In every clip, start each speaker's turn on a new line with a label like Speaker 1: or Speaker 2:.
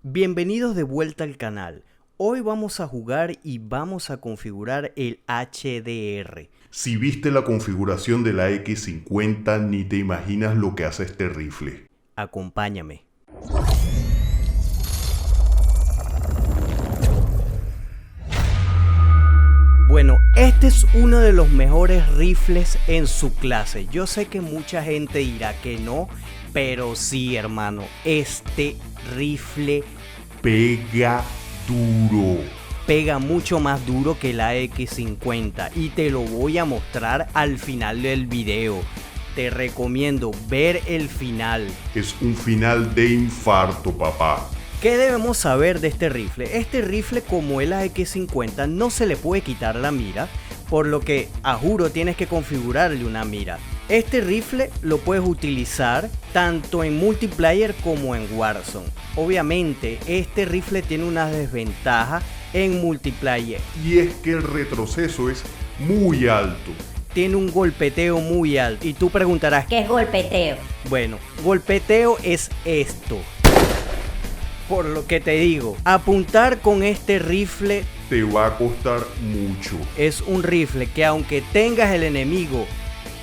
Speaker 1: Bienvenidos de vuelta al canal. Hoy vamos a jugar y vamos a configurar el HDR.
Speaker 2: Si viste la configuración de la X50, ni te imaginas lo que hace este rifle.
Speaker 1: Acompáñame. Bueno, este es uno de los mejores rifles en su clase. Yo sé que mucha gente dirá que no, pero sí, hermano, este rifle
Speaker 2: Pega duro.
Speaker 1: pega mucho más duro que la X50 y te lo voy a mostrar al final del video. Te recomiendo ver el final.
Speaker 2: Es un final de infarto, papá.
Speaker 1: ¿Qué debemos saber de este rifle? Este rifle, como el X50, no se le puede quitar la mira, por lo que a juro tienes que configurarle una mira. Este rifle lo puedes utilizar tanto en multiplayer como en Warzone. Obviamente este rifle tiene una desventaja en multiplayer.
Speaker 2: Y es que el retroceso es muy alto.
Speaker 1: Tiene un golpeteo muy alto. Y tú preguntarás,
Speaker 3: ¿Qué es golpeteo?
Speaker 1: bueno, golpeteo es esto. Por lo que te digo, apuntar con este rifle
Speaker 2: Te va a costar mucho.
Speaker 1: es un rifle que, aunque tengas el enemigo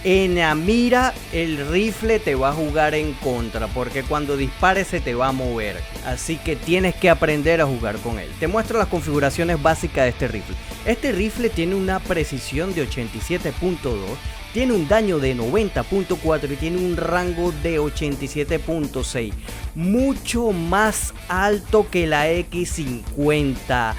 Speaker 1: en la mira, el rifle te va a jugar en contra, porque cuando dispares se te va a mover. Así que tienes que aprender a jugar con él. Te muestro las configuraciones básicas de este rifle. Este rifle tiene una precisión de 87.2, tiene un daño de 90.4 y tiene un rango de 87.6. Mucho más alto que la X50.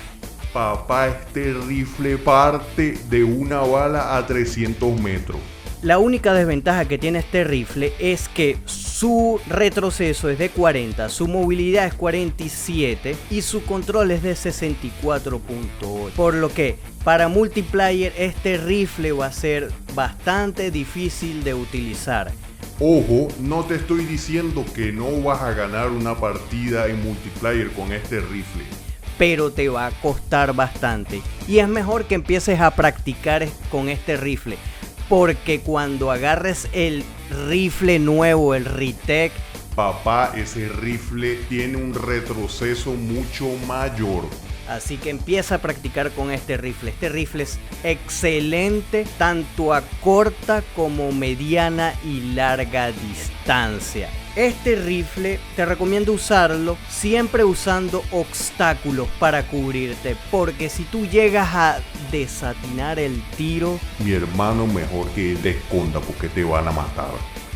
Speaker 2: Papá, este rifle parte de una bala a 300 metros.
Speaker 1: La única desventaja que tiene este rifle es que su retroceso es de 40, su movilidad es 47 y su control es de 64.8. Por lo que para multiplayer este rifle va a ser bastante difícil de utilizar.
Speaker 2: Ojo, no te estoy diciendo que no vas a ganar una partida en multiplayer con este rifle.
Speaker 1: Pero te va a costar bastante. Y es mejor que empieces a practicar con este rifle. Porque cuando agarres el rifle nuevo, el Retec,
Speaker 2: Papá, ese rifle tiene un retroceso mucho mayor.
Speaker 1: así que empieza a practicar con este rifle. Este rifle es excelente tanto a corta como mediana y larga distancia. Este rifle te recomiendo usarlo siempre usando obstáculos para cubrirte, porque si tú llegas a desatinar el tiro,
Speaker 2: Mi hermano, mejor que te esconda porque te van a matar.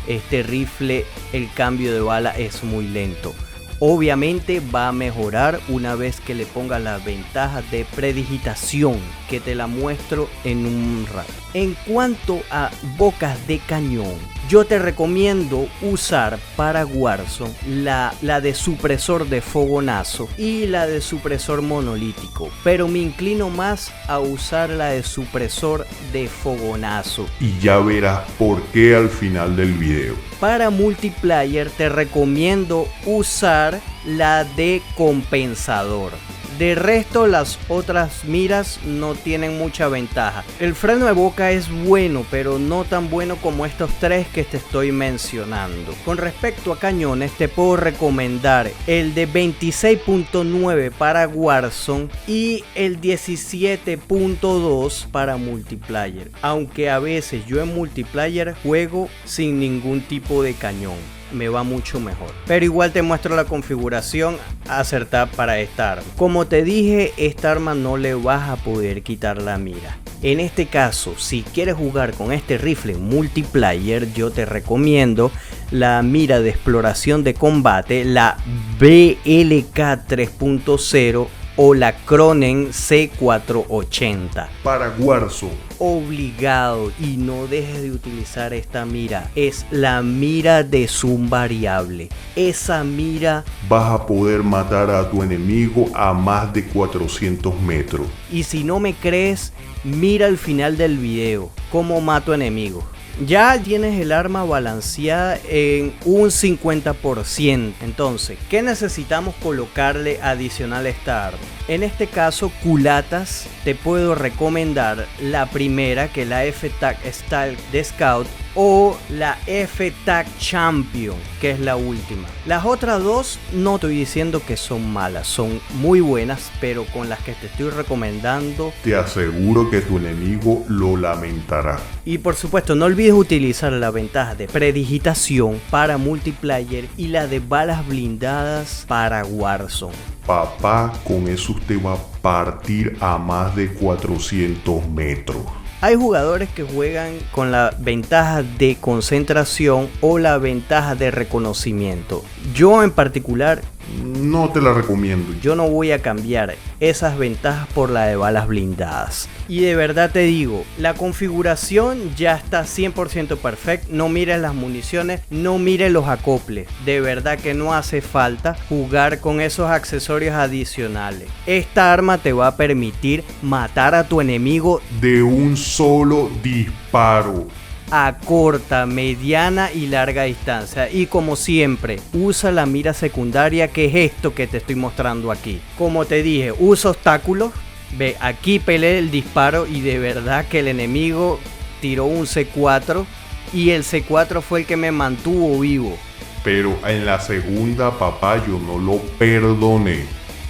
Speaker 1: este rifle, el cambio de bala es muy lento. Obviamente va a mejorar una vez que le pongas las ventajas de predigitación, que te la muestro en un rato. En cuanto a bocas de cañón, yo te recomiendo usar para Warzone la de supresor de fogonazo y la de supresor monolítico, pero me inclino más a usar la de supresor de fogonazo.
Speaker 2: Y ya verás por qué al final del video.
Speaker 1: Para multiplayer te recomiendo usar la de compensador. De resto, las otras miras no tienen mucha ventaja. El freno de boca es bueno, pero no tan bueno como estos tres que te estoy mencionando. Con respecto a cañones, te puedo recomendar el de 26.9 para Warzone y el 17.2 para multiplayer. Aunque a veces yo en multiplayer juego sin ningún tipo de cañón, me va mucho mejor, pero igual te muestro la configuración acertada para esta arma. Como te dije, esta arma no le vas a poder quitar la mira. En este caso, si quieres jugar con este rifle en multiplayer, yo te recomiendo la mira de exploración de combate, la BLK 3.0 o la Cronen C480.
Speaker 2: Para Warzone,
Speaker 1: Obligado, y no dejes de utilizar esta mira, es la mira de zoom variable. Esa mira,
Speaker 2: vas a poder matar a tu enemigo a más de 400 metros.
Speaker 1: y si no me crees, mira al final del video cómo mato enemigos. Ya tienes el arma balanceada en un 50%. Entonces, ¿qué necesitamos colocarle adicional a esta arma? En este caso, culatas, te puedo recomendar la primera, que es la F-Tac Style de Scout, o la F-Tag Champion, que es la última. Las otras dos no estoy diciendo que son malas, son muy buenas, pero con las que te estoy recomendando,
Speaker 2: te aseguro que tu enemigo lo lamentará.
Speaker 1: Y por supuesto, no olvides utilizar la ventaja de predigitación para multiplayer y la de balas blindadas para Warzone.
Speaker 2: Papá, con eso usted va a partir a más de 400 metros.
Speaker 1: Hay jugadores que juegan con la ventaja de concentración o la ventaja de reconocimiento. Yo en particular
Speaker 2: no te la recomiendo.
Speaker 1: Yo no voy a cambiar esas ventajas por la de balas blindadas. Y de verdad te digo, la configuración ya está 100% perfecta. No mires las municiones, no mires los acoples. De verdad que no hace falta jugar con esos accesorios adicionales. Esta arma te va a permitir matar a tu enemigo
Speaker 2: de un solo disparo,
Speaker 1: a corta, mediana y larga distancia. Y como siempre, usa la mira secundaria, que es esto que te estoy mostrando aquí. Como te dije, usa obstáculos. Ve, aquí peleé el disparo y de verdad que el enemigo tiró un C4 y el C4 fue el que me mantuvo vivo.
Speaker 2: Pero en la segunda, papá, yo no lo perdoné.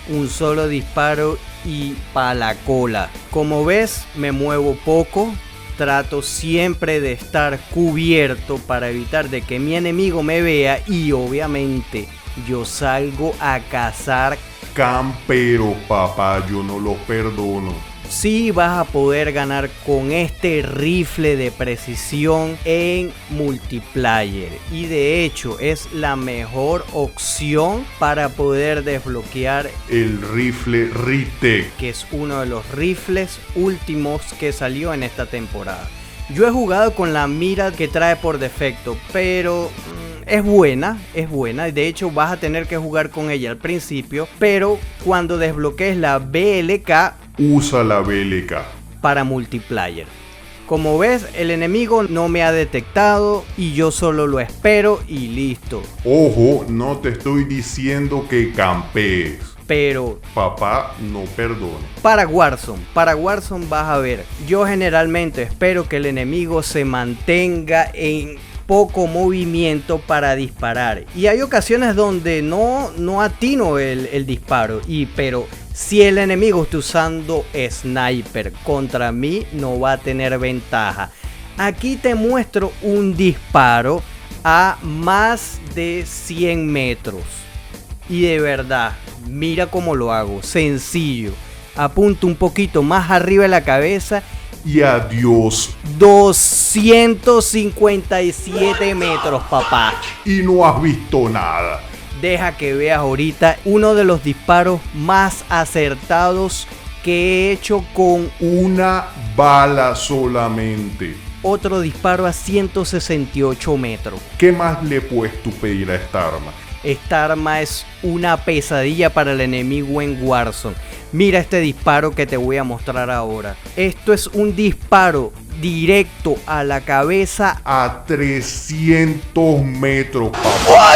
Speaker 1: Un solo disparo y pa' la cola. Como ves, me muevo poco. Trato siempre de estar cubierto para evitar de que mi enemigo me vea, y obviamente yo salgo a cazar
Speaker 2: camperos, papá, yo no los perdono.
Speaker 1: Sí vas a poder ganar con este rifle de precisión en multiplayer, y de hecho es la mejor opción para poder desbloquear
Speaker 2: el rifle Ritec,
Speaker 1: que es uno de los rifles últimos que salió en esta temporada. Yo he jugado con la mira que trae por defecto, pero es buena, de hecho vas a tener que jugar con ella al principio, pero cuando desbloquees la BLK,
Speaker 2: usa la BLK
Speaker 1: para multiplayer. Como ves, el enemigo no me ha detectado y yo solo lo espero y listo.
Speaker 2: Ojo, no te estoy diciendo que campees,
Speaker 1: pero
Speaker 2: papá, no perdone.
Speaker 1: Para Warzone vas a ver, yo generalmente espero que el enemigo se mantenga en poco movimiento para disparar, y hay ocasiones donde no atino el disparo, pero si el enemigo está usando sniper contra mí, no va a tener ventaja. Aquí te muestro un disparo a más de 100 metros y de verdad, mira cómo lo hago, sencillo. Apunto un poquito más arriba de la cabeza
Speaker 2: y adiós.
Speaker 1: 257 metros, papá.
Speaker 2: Y no has visto nada.
Speaker 1: Deja que veas ahorita uno de los disparos más acertados que he hecho con
Speaker 2: una bala solamente.
Speaker 1: Otro disparo a 168 metros.
Speaker 2: ¿Qué más le puedes tú pedir a esta arma?
Speaker 1: Esta arma es una pesadilla para el enemigo en Warzone. Mira este disparo que te voy a mostrar ahora. Esto es un disparo directo a la cabeza
Speaker 2: a 300 metros, papá.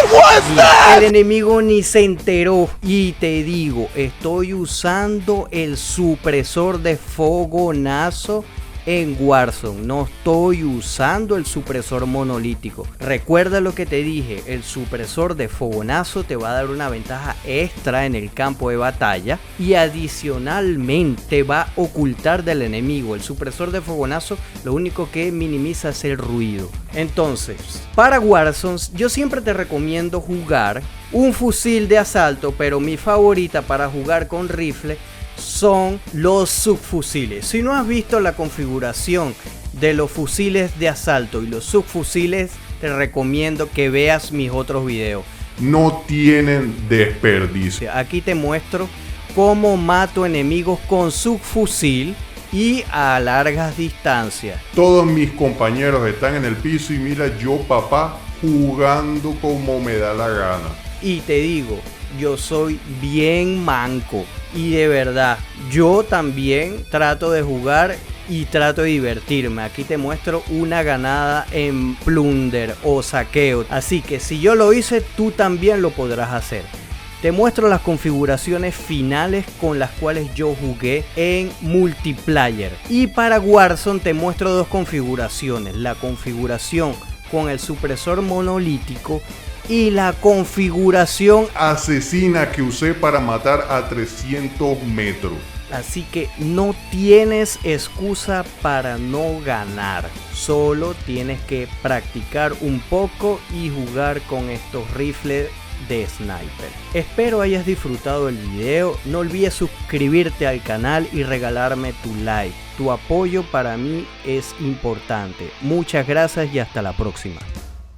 Speaker 1: El enemigo ni se enteró. Y te digo, estoy usando el supresor de fogonazo en Warzone, no estoy usando el supresor monolítico. Recuerda lo que te dije, el supresor de fogonazo te va a dar una ventaja extra en el campo de batalla y adicionalmente va a ocultar del enemigo. El supresor de fogonazo lo único que minimiza es el ruido. Entonces, para Warzone yo siempre te recomiendo jugar un fusil de asalto, pero mi favorita para jugar con rifle son los subfusiles. Si no has visto la configuración de los fusiles de asalto y los subfusiles, te recomiendo que veas mis otros videos.
Speaker 2: No tienen desperdicio.
Speaker 1: Aquí te muestro cómo mato enemigos con subfusil y a largas distancias.
Speaker 2: Todos mis compañeros están en el piso y mira, yo, papá, jugando como me da la gana.
Speaker 1: Y te digo, yo soy bien manco y de verdad yo también trato de jugar y trato de divertirme. Aquí te muestro una ganada en plunder o saqueo, así que si yo lo hice, tú también lo podrás hacer. Te muestro las configuraciones finales con las cuales yo jugué en multiplayer. Y para Warzone te muestro dos configuraciones. La configuración con el supresor monolítico y la configuración
Speaker 2: asesina que usé para matar a 300 metros.
Speaker 1: Así que no tienes excusa para no ganar. Solo tienes que practicar un poco y jugar con estos rifles de sniper. Espero hayas disfrutado el video. No olvides suscribirte al canal y regalarme tu like. Tu apoyo para mí es importante. Muchas gracias y hasta la próxima.